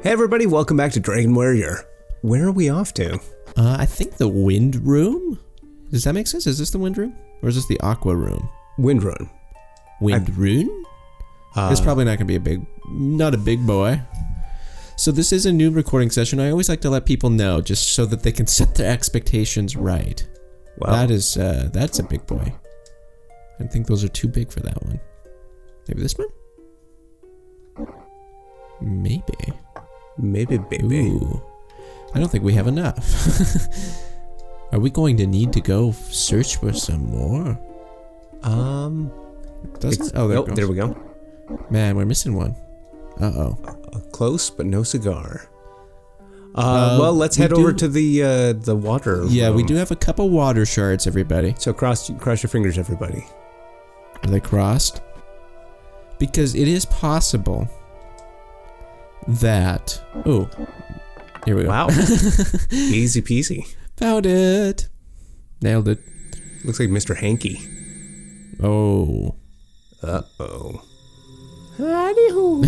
Hey everybody, welcome back to Dragon Warrior. Where are we off to? I think the wind room? Does that make sense? Is this the wind room? Or is this the aqua room? Wind Run. Wind room? It's probably not going to be not a big boy. So this is a new recording session. I always like to let people know just so that they can set their expectations right. Well, that's a big boy. I think those are too big for that one. Maybe this one? Maybe. Maybe, baby. Ooh. I don't think we have enough. Are we going to need to go search for some more? Doesn't? Oh, there we go. Man, we're missing one. Uh-oh. Close, but no cigar. Well, let's head over to the water Yeah, room. we do have a couple water shards, everybody. So cross your fingers, everybody. Are they crossed? Because it is possible that... Oh, here we go. Wow. Easy peasy. Found it. Nailed it. Looks like Mr. Hanky. Oh. Uh-oh. Howdy-ho.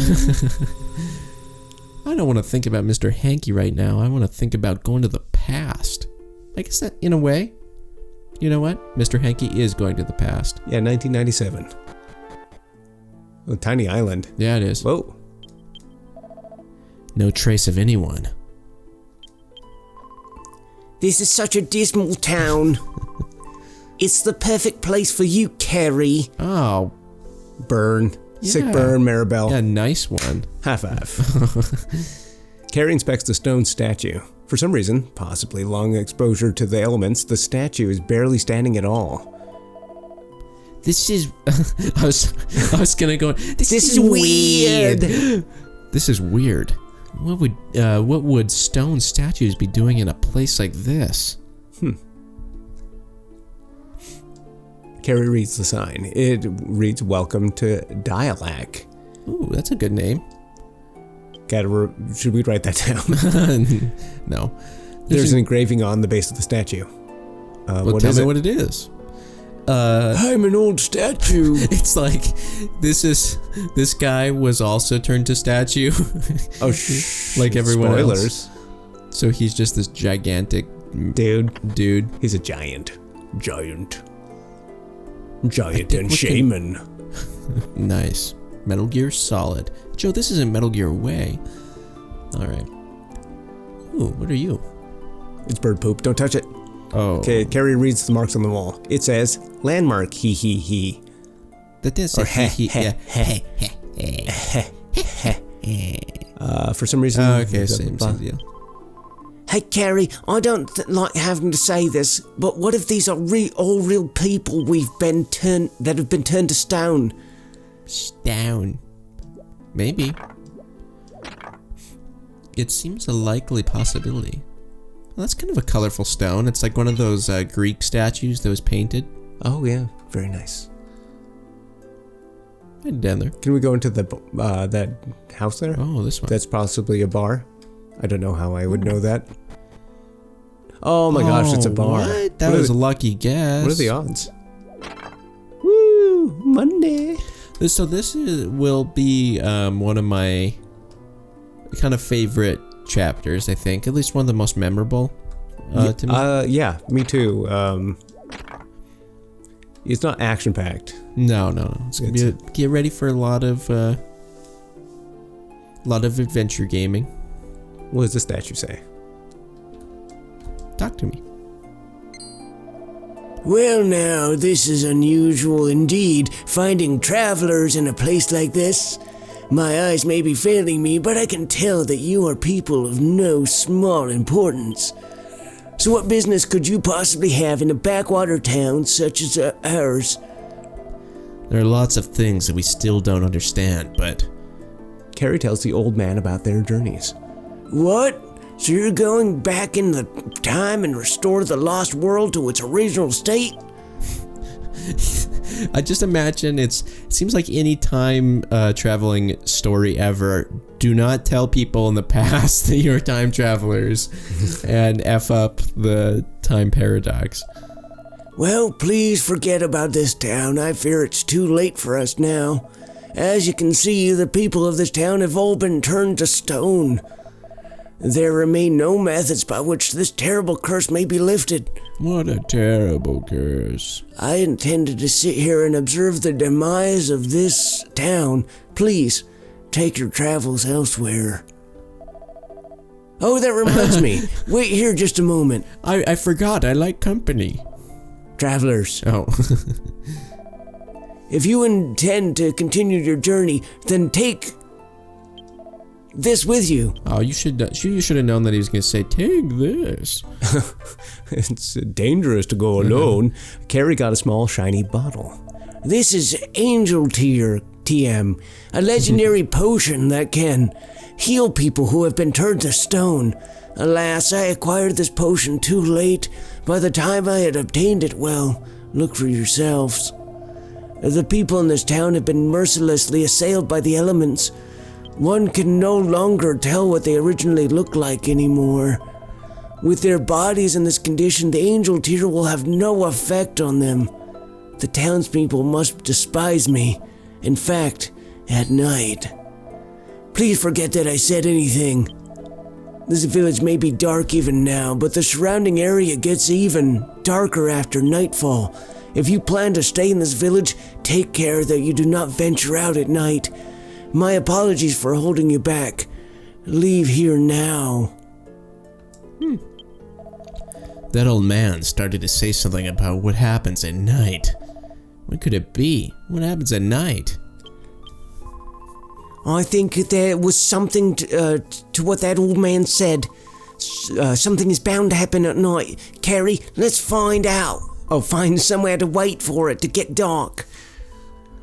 I don't want to think about Mr. Hanky right now. I want to think about going to the past. I guess that, in a way, you know what? Mr. Hanky is going to the past. Yeah, 1997. Oh, tiny island. Yeah, it is. Whoa. No trace of anyone. This is such a dismal town. It's the perfect place for you, Carrie. Oh. Burn. Yeah. Sick burn, Maribel. Yeah, nice one. Half-half. Carrie inspects the stone statue. For some reason, possibly long exposure to the elements, the statue is barely standing at all. This is... I was gonna go... This is weird. This is weird. What would stone statues be doing in a place like this? Carrie reads the sign. It reads, "Welcome to Dialac." Ooh, that's a good name. Should we write that down? No. There's an engraving on the base of the statue. Well, tell me what it is. I'm an old statue. It's like this guy was also turned to statue. Oh, like everyone spoilers. else. So he's just this gigantic dude. He's a giant and shaman. Nice. Metal Gear Solid. Joe, this isn't Metal Gear Way. Alright. Ooh, what are you? It's bird poop. Don't touch it. Oh. Okay, Carrie reads the marks on the wall. It says, "Landmark, he. That does say he. For some reason... okay, same deal. Hey, Carrie, I don't like having to say this, but what if these are all real people that have been turned to stone? Stone. Maybe. It seems a likely possibility. Well, that's kind of a colorful stone. It's like one of those Greek statues that was painted. Oh yeah, very nice. Right down there. Can we go into that house there? Oh, this one. That's possibly a bar. I don't know how I would know that. Oh my gosh, it's a bar. What? That was a lucky guess. What are the odds? Woo! Monday. So this will be one of my kind of favorite chapters, I think. At least one of the most memorable to me. Yeah, me too. It's not action-packed. No. It's gonna be get ready for a lot of adventure gaming. What does the statue say? Talk to me. Well now, this is unusual indeed, finding travelers in a place like this. My eyes may be failing me, but I can tell that you are people of no small importance. So what business could you possibly have in a backwater town such as ours? There are lots of things that we still don't understand, but... Carrie tells the old man about their journeys. What? So you're going back in the time and restore the lost world to its original state? I just imagine it seems like any time traveling story ever, do not tell people in the past that you're time travelers and F up the time paradox. Well, please forget about this town. I fear it's too late for us now. As you can see, the people of this town have all been turned to stone. There remain no methods by which this terrible curse may be lifted. What a terrible curse. I intended to sit here and observe the demise of this town. Please, take your travels elsewhere. Oh, that reminds me. Wait here just a moment. I forgot, I like company. Travelers. Oh. If you intend to continue your journey, then take this with you. Oh, you should have known that he was going to say, take this. It's dangerous to go alone. Carrie got a small, shiny bottle. This is Angel Tear, TM, a legendary potion that can heal people who have been turned to stone. Alas, I acquired this potion too late. By the time I had obtained it, well, look for yourselves. The people in this town have been mercilessly assailed by the elements. One can no longer tell what they originally looked like anymore. With their bodies in this condition, the Angel Tear will have no effect on them. The townspeople must despise me. In fact, at night. Please forget that I said anything. This village may be dark even now, but the surrounding area gets even darker after nightfall. If you plan to stay in this village, take care that you do not venture out at night. My apologies for holding you back. Leave here now. That old man started to say something about what happens at night. What could it be? What happens at night? I think there was something to what that old man said. Something is bound to happen at night. Carrie, let's find out. Oh, find somewhere to wait for it to get dark.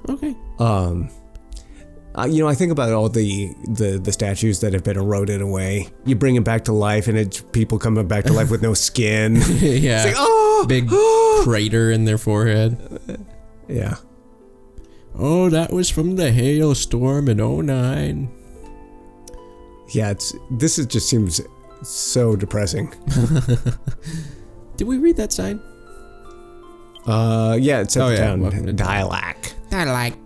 Okay. I think about all the statues that have been eroded away. You bring them back to life, and it's people coming back to life with no skin. Yeah. It's like, oh! Big crater in their forehead. Yeah. Oh, that was from the hailstorm in 2009. Yeah, this just seems so depressing. Did we read that sign? Yeah, it said down. Welcome to Dialac. Dialac.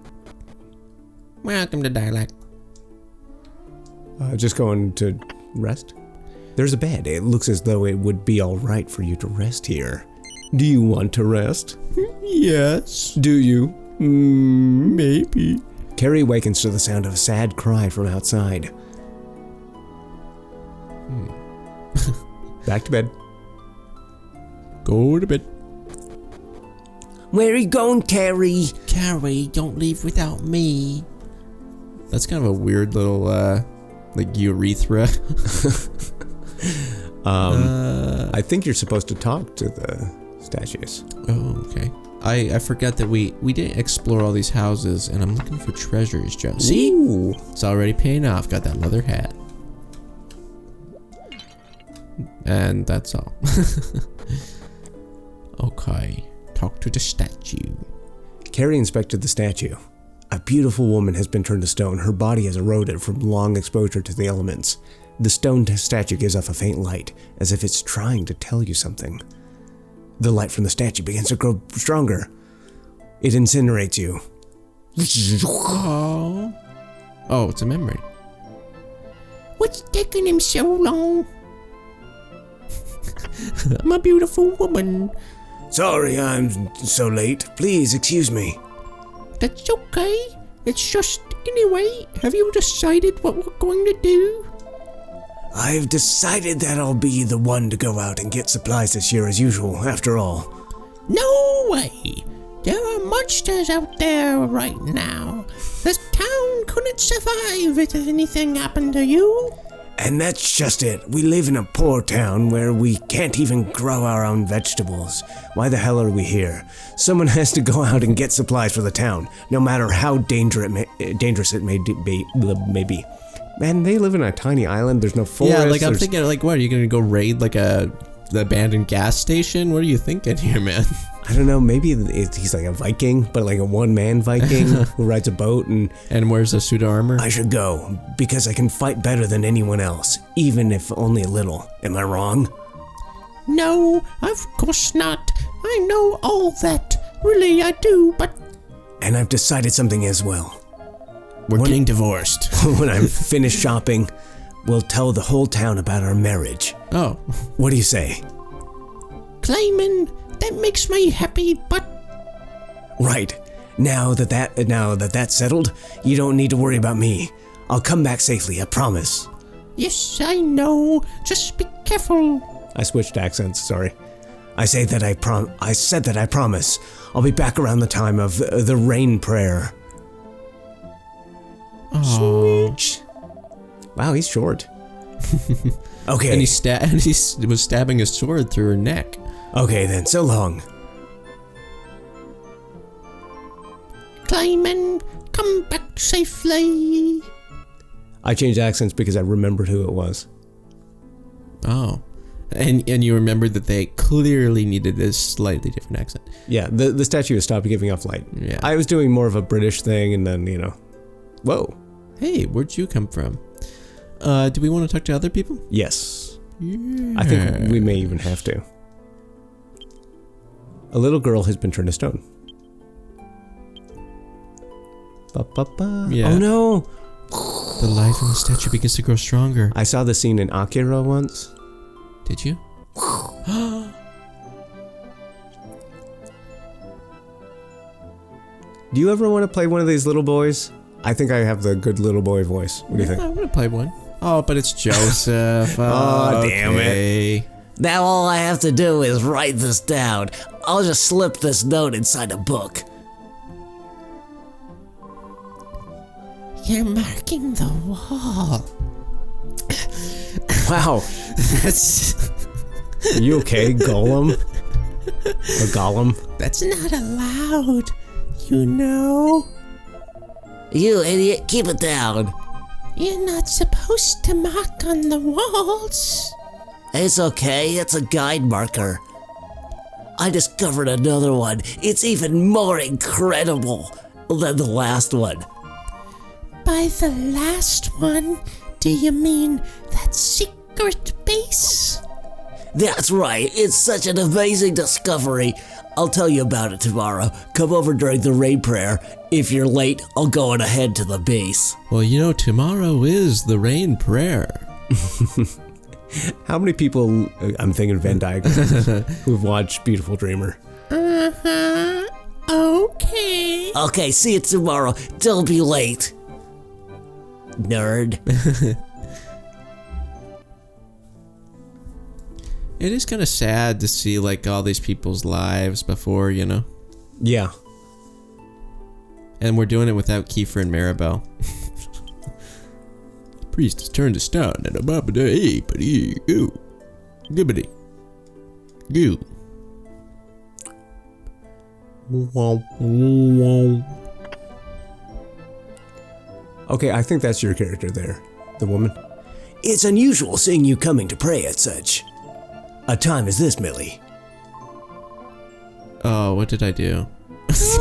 Welcome to Dialac. Just going to rest? There's a bed. It looks as though it would be all right for you to rest here. Do you want to rest? Yes. Do you? Maybe. Carrie awakens to the sound of a sad cry from outside. Back to bed. Go to bed. Where are you going, Carrie? Carrie, don't leave without me. That's kind of a weird little, like urethra. I think you're supposed to talk to the statues. Oh, okay. I forgot that we didn't explore all these houses, and I'm looking for treasures, Joe. See? Ooh. It's already paying off. Got that leather hat. And that's all. Okay. Talk to the statue. Carrie inspected the statue. A beautiful woman has been turned to stone. Her body has eroded from long exposure to the elements. The stone statue gives off a faint light, as if it's trying to tell you something. The light from the statue begins to grow stronger. It incinerates you. Oh, it's a memory. What's taking him so long? I'm a beautiful woman. Sorry I'm so late. Please excuse me. That's okay. It's just, anyway, have you decided what we're going to do? I've decided that I'll be the one to go out and get supplies this year as usual, after all. No way! There are monsters out there right now. This town couldn't survive if anything happened to you. And that's just it. We live in a poor town where we can't even grow our own vegetables. Why the hell are we here? Someone has to go out and get supplies for the town, no matter how dangerous it may be. Man, they live in a tiny island. There's no forest. Yeah, like I'm thinking, like, what, are you gonna go raid like the abandoned gas station? What are you thinking here, man? I don't know. Maybe he's like a Viking, but like a one-man Viking who rides a boat and wears a suit of armor. I should go because I can fight better than anyone else, even if only a little. Am I wrong? No, of course not. I know all that. Really, I do, but... And I've decided something as well. We're getting divorced. When I'm finished shopping, we'll tell the whole town about our marriage. Oh. What do you say? Clayman, that makes me happy, but... Right. Now that that's settled, you don't need to worry about me. I'll come back safely, I promise. Yes, I know. Just be careful. I switched accents, sorry. I said that I promise. I'll be back around the time of the rain prayer. Smooch. Wow, he's short. Okay. And he was stabbing his sword through her neck. Okay then, so long. Clayman, come back safely. I changed accents because I remembered who it was. Oh. And you remembered that they clearly needed a slightly different accent. Yeah, the statue has stopped giving off light. Yeah. I was doing more of a British thing and then, whoa. Hey, where'd you come from? Do we want to talk to other people? Yes. Yeah. I think we may even have to. A little girl has been turned to stone. Ba-ba-ba. Yeah. Oh no! The life in the statue begins to grow stronger. I saw the scene in Akira once. Did you? Do you ever want to play one of these little boys? I think I have the good little boy voice. What do you think? I want to play one. Oh, but it's Joseph. Oh, damn it. Now all I have to do is write this down. I'll just slip this note inside a book. You're marking the wall. Wow. That's Are you okay, Golem? Or Gollum? That's not allowed, you know. You idiot, keep it down. You're not supposed to mark on the walls. It's okay, it's a guide marker. I discovered another one. It's even more incredible than the last one. By the last one, do you mean that secret base? That's right, it's such an amazing discovery. I'll tell you about it tomorrow. Come over during the rain prayer. If you're late, I'll go on ahead to the base. Well, tomorrow is the rain prayer. How many people, I'm thinking Venn diagrams, who've watched Beautiful Dreamer? Uh-huh. Okay. Okay, see you tomorrow. Don't be late. Nerd. It is kind of sad to see all these people's lives before, Yeah. And we're doing it without Kiefer and Maribel. Priest is turned to stone and a babada goo. Gibbity. Goo. Okay, I think that's your character there. The woman. It's unusual seeing you coming to pray at such a time as this, Millie. Oh, what did I do? Yes,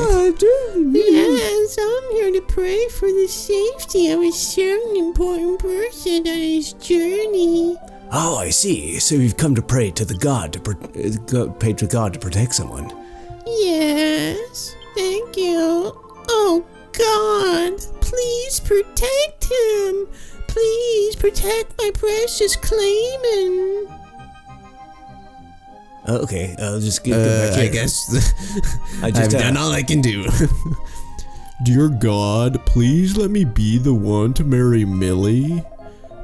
I'm here to pray for the safety of a certain important person on his journey. Oh, I see. So you've come to pray to the God pray to God to protect someone. Yes, thank you. Oh, God, please protect him. Please protect my precious Clayman. Okay, I'll just get back here. I guess I just I've done all I can do. Dear God, please let me be the one to marry Millie.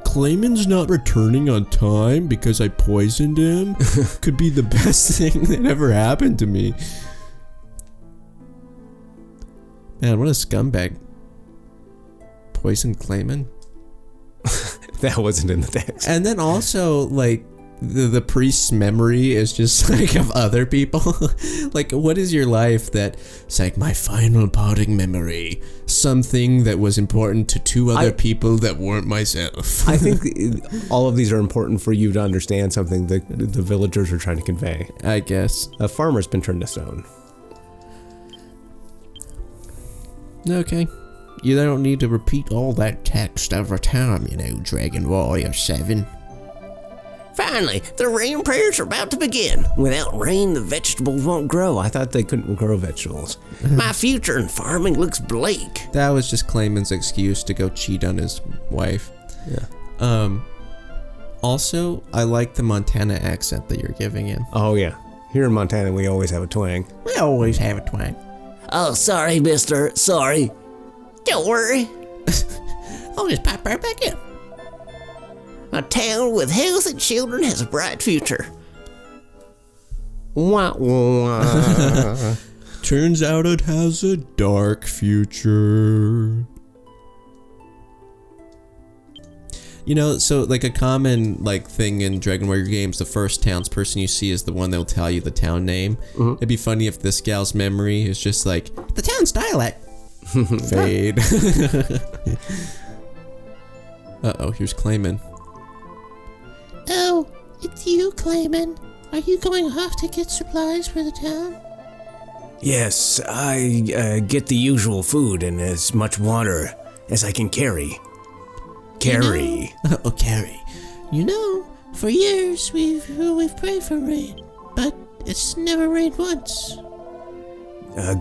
Clayman's not returning on time because I poisoned him. Could be the best thing that ever happened to me. Man, what a scumbag. Poison Clayman. That wasn't in the text. And then also, the priest's memory is just of other people. What is your life that it's my final parting memory? Something that was important to two other people that weren't myself. I think all of these are important for you to understand something that the villagers are trying to convey. I guess. A farmer's been turned to stone. Okay. You don't need to repeat all that text every time, Dragon Warrior 7. Finally, the rain prayers are about to begin. Without rain, the vegetables won't grow. I thought they couldn't grow vegetables. My future in farming looks bleak. That was just Clayman's excuse to go cheat on his wife. Yeah. Also, I like the Montana accent that you're giving him. Oh yeah, here in Montana we always have a twang. We always have a twang. Oh, sorry, mister. Sorry. Don't worry. I'll just pop right back in. A town with healthy children has a bright future. Wah, wah. Turns out it has a dark future. You know, so like a common like thing in Dragon Warrior games, the first townsperson you see is the one that will tell you the town name. Mm-hmm. It'd be funny if this gal's memory is just like, the town's Dialac. Fade. Uh-oh, here's Clayman. Oh, it's you, Clayman. Are you going off to get supplies for the town? Yes, I get the usual food and as much water as I can carry. Carry. Oh, carry. You know, for years we've prayed for rain, but it's never rained once.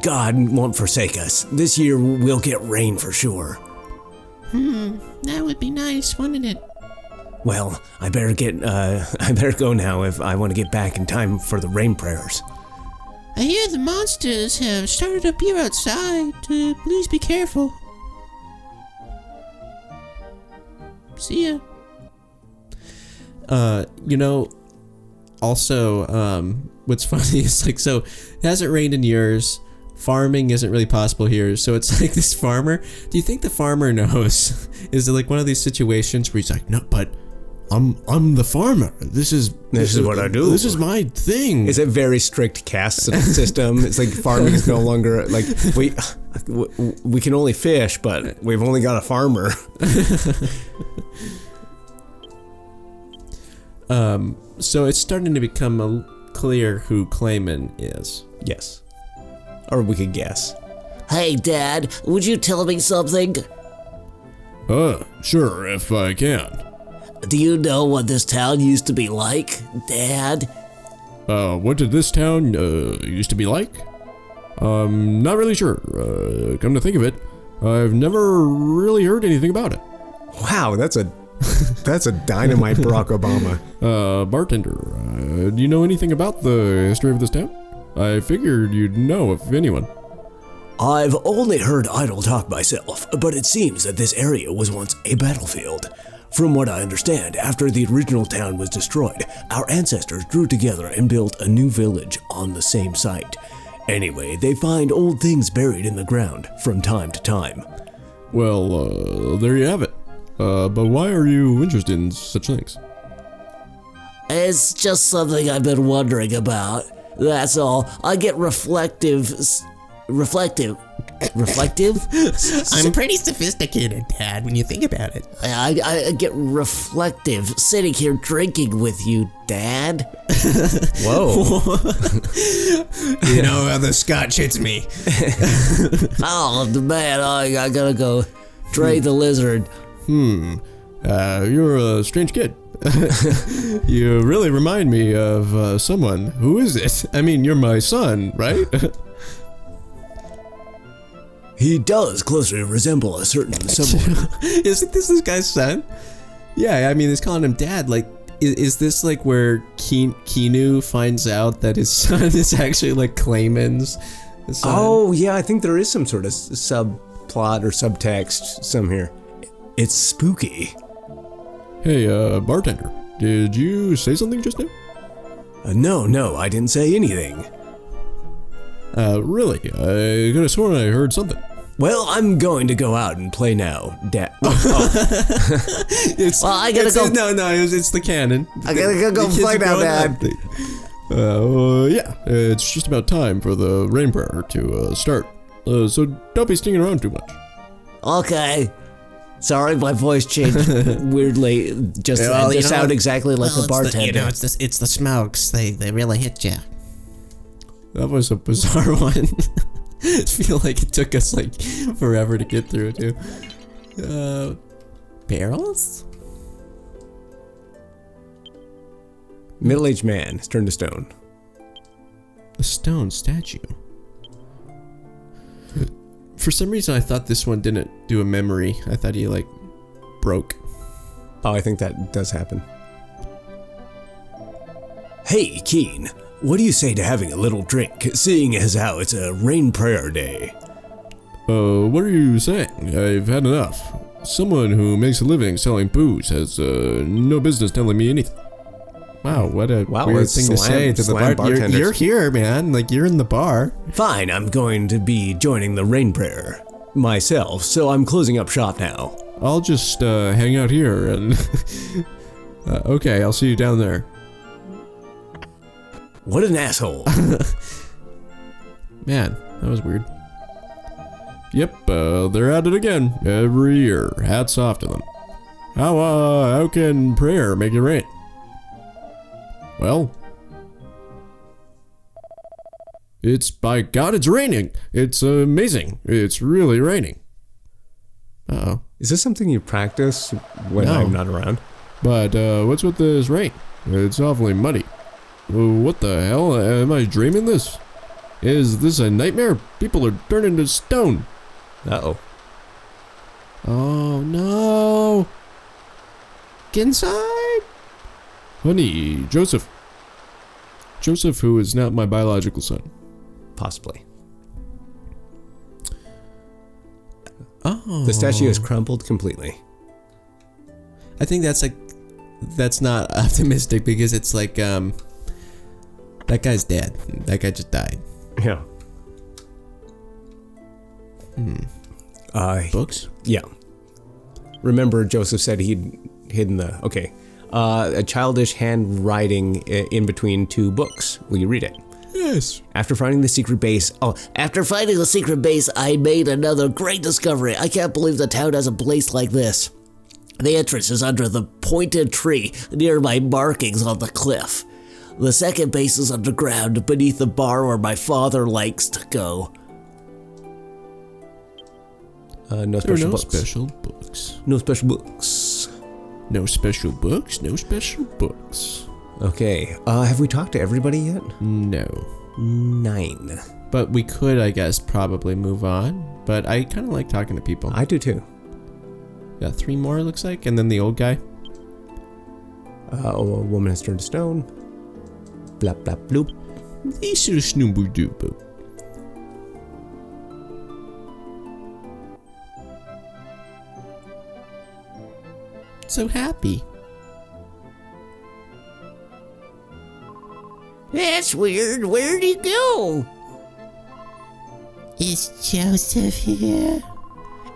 God won't forsake us. This year we'll get rain for sure. That would be nice, wouldn't it? Well, I better go now if I want to get back in time for the rain prayers. I hear the monsters have started up here outside. Please be careful. See ya. You know, also, what's funny is like, so it hasn't rained in years. Farming isn't really possible here, so it's like this farmer. Do you think the farmer knows? Is it like one of these situations where he's like, no, but I'm the farmer. This is what I do. This is my thing. It's a very strict caste system. It's like farming is no longer like we can only fish, but we've only got a farmer. So it's starting to become clear who Clayman is. Yes, or we could guess. Hey, Dad, would you tell me something? Sure, if I can. Do you know what this town used to be like, Dad? What did this town, used to be like? Not really sure. Come to think of it, I've never really heard anything about it. Wow, that's a dynamite Barack Obama. Bartender, do you know anything about the history of this town? I figured you'd know, if anyone. I've only heard idle talk myself, but it seems that this area was once a battlefield. From what I understand, after the original town was destroyed, our ancestors drew together and built a new village on the same site. Anyway, they find old things buried in the ground from time to time. Well, there you have it. But why are you interested in such things? It's just something I've been wondering about. That's all. I get reflective? I'm pretty sophisticated, Dad, when you think about it. I get reflective sitting here drinking with you, Dad. Whoa. You know how the scotch hits me. Oh, man, I gotta go trade the lizard. You're a strange kid. You really remind me of someone. Who is it? I mean, you're my son, right? He does closely resemble a certain someone. Isn't this guy's son? Yeah, I mean, he's calling him dad. Like, is this like where Keanu finds out that his son is actually like Clayman's son? Oh, yeah, I think there is some sort of subplot or subtext some here. It's spooky. Hey, bartender, did you say something just now? No, I didn't say anything. Really? I could have sworn I heard something. Well, I'm going to go out and play now, Dad. I gotta go. It's the canon. I gotta go play now, Dad. Yeah, it's just about time for the rain prayer to start. So don't be stinging around too much. Okay. Sorry, my voice changed weirdly. Just sound exactly like the bartender. It's the smokes. They really hit you. That was a bizarre one. I feel like it took us like forever to get through it too. Barrels? Middle-aged man is turned to stone. A stone statue. For some reason, I thought this one didn't do a memory. I thought he like broke. Oh, I think that does happen. Hey, Keen, what do you say to having a little drink, seeing as how it's a rain prayer day? What are you saying? I've had enough. Someone who makes a living selling booze has no business telling me anything. Wow, what a Wow, weird it's thing to say to the bartenders. You're here, man. Like, you're in the bar. Fine, I'm going to be joining the rain prayer myself, so I'm closing up shop now. I'll just hang out here and... okay, I'll see you down there. What an asshole. Man, that was weird. Yep, they're at it again every year. Hats off to them. How can prayer make it rain? Well, it's by God, it's raining. It's amazing. It's really raining. Uh-oh. Is this something you practice when No. I'm not around? But what's with this rain? It's awfully muddy. What the hell? Am I dreaming this? Is this a nightmare? People are turning to stone. Uh-oh. Oh, no. Get inside. Honey, Joseph. Joseph, who is not my biological son. Possibly. Oh. The statue has crumbled completely. I think that's not optimistic because it's like, that guy's dead. That guy just died. Yeah. Books? Yeah. Remember, Joseph said he'd hidden the... Okay. A childish handwriting in between two books. Will you read it? Yes. After finding the secret base... After finding the secret base, I made another great discovery. I can't believe the town has a place like this. The entrance is under the pointed tree near my markings on the cliff. The second base is underground beneath the bar where my father likes to go. No There are special no books. special books. No special books. No special books. No special books. Okay. Have we talked to everybody yet? No. 9. But we could, I guess, probably move on. But I kind of like talking to people. I do too. Got 3 more, it looks like. And then the old guy. A woman has turned to stone. Blap, blap, bloop. This is Snooby-Dooby. So happy. That's weird. Where'd he go? Is Joseph here?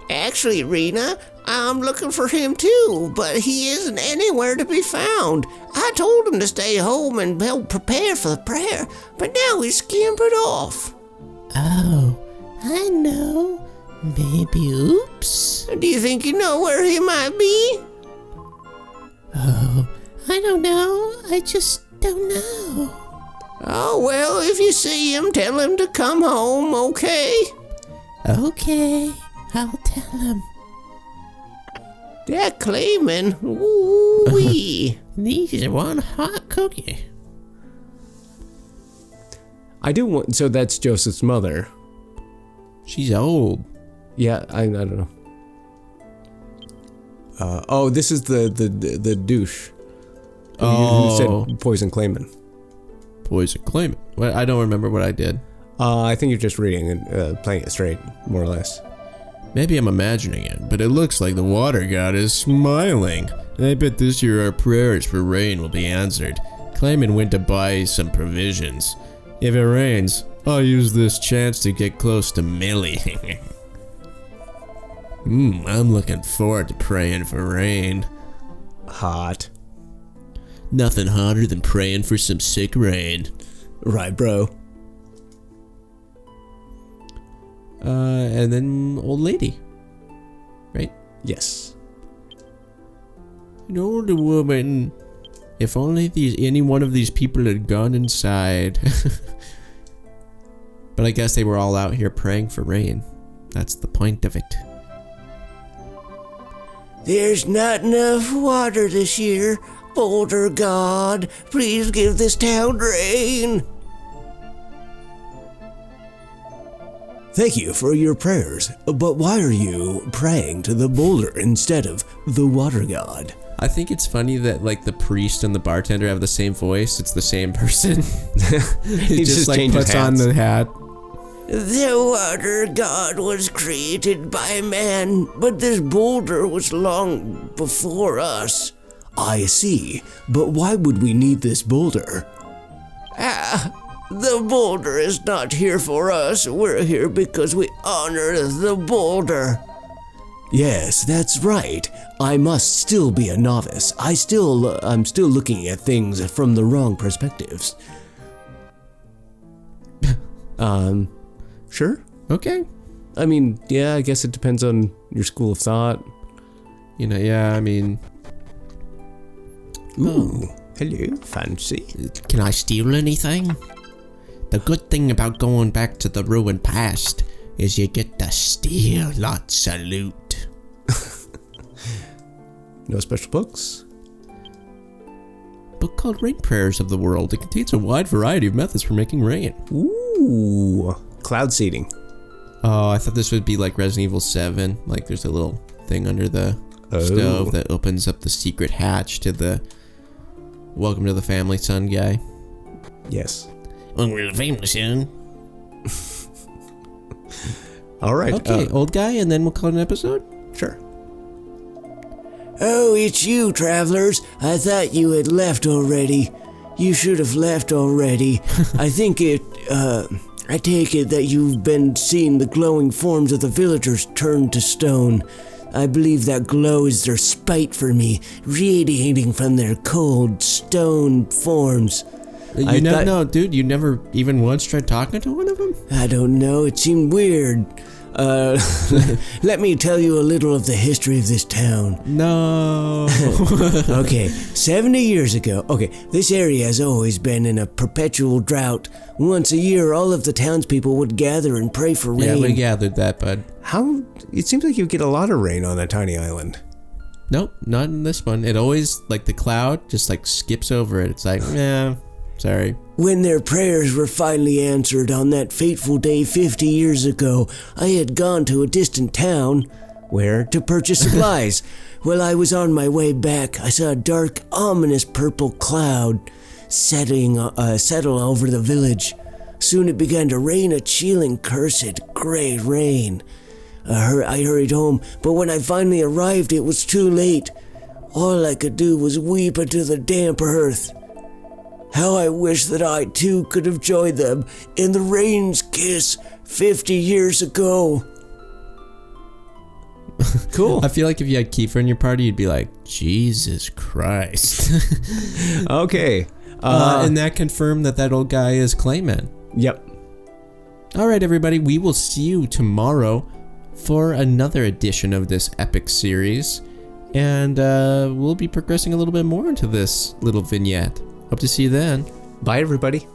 Actually, Rena, I'm looking for him too, but he isn't anywhere to be found. I told him to stay home and help prepare for the prayer, but now he's scampered off. Oh, I know. Maybe oops? Do you think you know where he might be? Oh, I don't know. I just don't know. Oh, well, if you see him, tell him to come home, okay? Okay, I'll tell him. That claiming, ooh-wee. These are one hot cookie. I do want... So that's Joseph's mother. She's old. Yeah, I don't know. This is the douche. Who said poison Clayman. Poison claimant. What? I don't remember what I did. I think you're just reading and playing it straight, more or less. Maybe I'm imagining it, but it looks like the water god is smiling. I bet this year our prayers for rain will be answered. Clayman went to buy some provisions. If it rains, I'll use this chance to get close to Millie. I'm looking forward to praying for rain. Hot. Nothing hotter than praying for some sick rain. Right, bro. And then old lady. Right? Yes. An older woman. If only any one of these people had gone inside. But I guess they were all out here praying for rain. That's the point of it. There's not enough water this year. Boulder God, please give this town rain. Thank you for your prayers, but why are you praying to the boulder instead of the water god? I think it's funny that like the priest and the bartender have the same voice. It's the same person. He just like changes puts on hats. the hat. The water god was created by man, but this boulder was long before us. I see, but why would we need this boulder? The boulder is not here for us. We're here because we honor the boulder. Yes, that's right. I must still be a novice. I'm still looking at things from the wrong perspectives. Sure. Okay. I mean, yeah, I guess it depends on your school of thought. You know, yeah, I mean, Ooh, hello, fancy. Can I steal anything? The good thing about going back to the ruined past is you get to steal lots of loot. No special books? book called Rain Prayers of the World. It contains a wide variety of methods for making rain. Ooh, cloud seeding. Oh, I thought this would be like Resident Evil 7. Like there's a little thing under the stove that opens up the secret hatch to the Welcome to the Family Son guy. Yes. Welcome to the family, son. All right. Okay, old guy, and then we'll call it an episode? Sure. Oh, it's you, travelers. I thought you had left already. You should have left already. I take it that you've been seeing the glowing forms of the villagers turned to stone. I believe that glow is their spite for me, radiating from their cold stone forms. No, dude, you never even once tried talking to one of them? I don't know, it seemed weird. Let me tell you a little of the history of this town. No. Okay, 70 years ago, this area has always been in a perpetual drought. Once a year, all of the townspeople would gather and pray for rain. Yeah, we gathered that, bud. How? It seems like you get a lot of rain on a tiny island. Nope, not in this one. It always, like the cloud, just like skips over it. It's like, sorry. When their prayers were finally answered on that fateful day 50 years ago, I had gone to a distant town. Where? To purchase supplies. While I was on my way back, I saw a dark, ominous purple cloud settle over the village. Soon it began to rain a chilling, cursed, gray rain. I hurried home, but when I finally arrived, it was too late. All I could do was weep into the damp earth. How I wish that I too could have joined them in the rain's kiss 50 years ago. Cool. I feel like if you had Kiefer in your party, you'd be like, Jesus Christ. Okay. And that confirmed that old guy is Clayman. Yep. All right, everybody, we will see you tomorrow for another edition of this epic series. And we'll be progressing a little bit more into this little vignette. Hope to see you then. Bye, everybody.